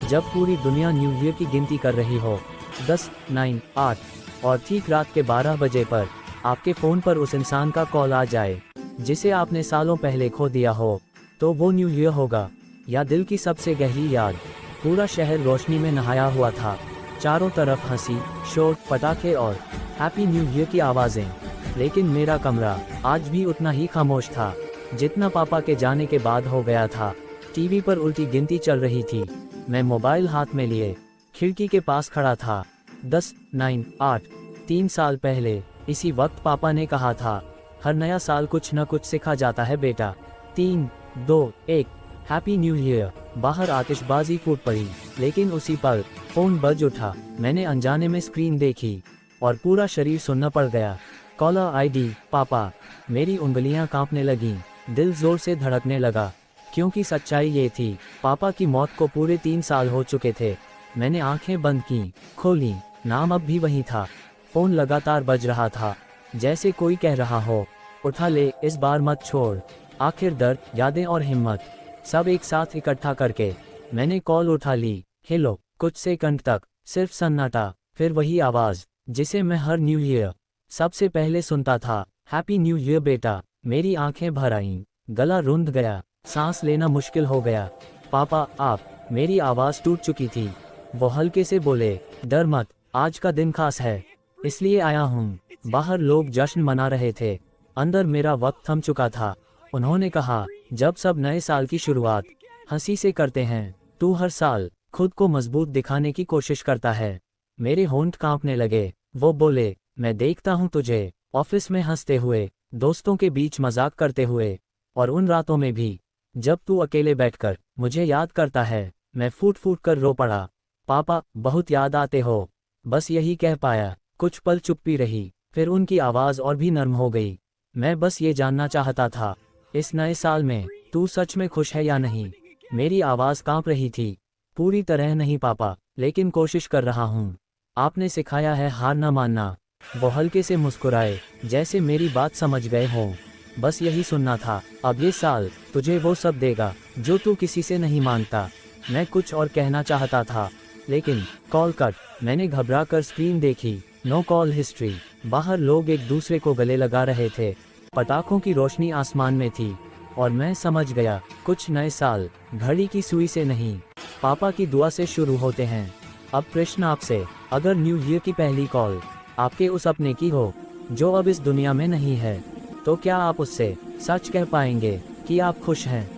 जब पूरी दुनिया न्यू ईयर की गिनती कर रही हो, 10, 9, 8 और ठीक रात के 12 बजे पर आपके फ़ोन पर उस इंसान का कॉल आ जाए जिसे आपने सालों पहले खो दिया हो, तो वो न्यू ईयर होगा या दिल की सबसे गहरी याद। पूरा शहर रोशनी में नहाया हुआ था, चारों तरफ हंसी, शोर, पटाखे और हैप्पी न्यू ईयर की आवाज़ें। लेकिन मेरा कमरा आज भी उतना ही खामोश था जितना पापा के जाने के बाद हो गया था। टीवी पर उल्टी गिनती चल रही थी, मैं मोबाइल हाथ में लिए खिड़की के पास खड़ा था। 10, 9, 8 3 साल पहले इसी वक्त पापा ने कहा था, हर नया साल कुछ न कुछ सिखा जाता है बेटा। 3, 2, 1 हैप्पी न्यू ईयर। बाहर आतिशबाजी फूट पड़ी, लेकिन उसी पल फोन बज उठा। मैंने अनजाने में स्क्रीन देखी और पूरा शरीर सुनना पड़ गया। कॉलर आईडी पापा। मेरी उंगलियां कांपने लगीं, दिल जोर से धड़कने लगा, क्योंकि सच्चाई ये थी, पापा की मौत को पूरे 3 साल हो चुके थे। मैंने आंखें बंद की, खोली, नाम अब भी वही था। फोन लगातार बज रहा था, जैसे कोई कह रहा हो, उठा ले, इस बार मत छोड़। आखिर दर्द, यादें और हिम्मत सब एक साथ इकट्ठा करके मैंने कॉल उठा ली। हेलो। कुछ सेकंड तक सिर्फ सन्नाटा, फिर वही आवाज़ जिसे मैं हर न्यू ईयर सबसे पहले सुनता था, हैप्पी न्यू ईयर बेटा। मेरी आंखें भर आईं, गला रुंध गया, सांस लेना मुश्किल हो गया। पापा आप। मेरी आवाज़ टूट चुकी थी। वो हल्के से बोले, डर मत, आज का दिन खास है, इसलिए आया हूँ। बाहर लोग जश्न मना रहे थे, अंदर मेरा वक्त थम चुका था। उन्होंने कहा, जब सब नए साल की शुरुआत हंसी से करते हैं, तू हर साल खुद को मजबूत दिखाने की कोशिश करता है। मेरे होंठ कांपने लगे। वो बोले, मैं देखता हूँ तुझे, ऑफिस में हंसते हुए, दोस्तों के बीच मजाक करते हुए, और उन रातों में भी जब तू अकेले बैठकर मुझे याद करता है। मैं फूट फूट कर रो पड़ा। पापा बहुत याद आते हो, बस यही कह पाया। कुछ पल चुप्पी रही, फिर उनकी आवाज़ और भी नर्म हो गई। मैं बस ये जानना चाहता था, इस नए साल में तू सच में खुश है या नहीं। मेरी आवाज़ कांप रही थी। पूरी तरह नहीं पापा, लेकिन कोशिश कर रहा हूँ। आपने सिखाया है हार न मानना। वो हल्के से मुस्कुराए, जैसे मेरी बात समझ गए हों। बस यही सुनना था, अब ये साल तुझे वो सब देगा जो तू किसी से नहीं मांगता। मैं कुछ और कहना चाहता था, लेकिन कॉल कट। मैंने घबरा कर स्क्रीन देखी, नो कॉल हिस्ट्री। बाहर लोग एक दूसरे को गले लगा रहे थे, पटाखों की रोशनी आसमान में थी, और मैं समझ गया, कुछ नए साल घड़ी की सुई से नहीं, पापा की दुआ से शुरू होते हैं। अब प्रश्न आपसे, अगर न्यू ईयर की पहली कॉल आपके उस अपने की हो जो अब इस दुनिया में नहीं है, तो क्या आप उससे सच कह पाएंगे कि आप खुश हैं?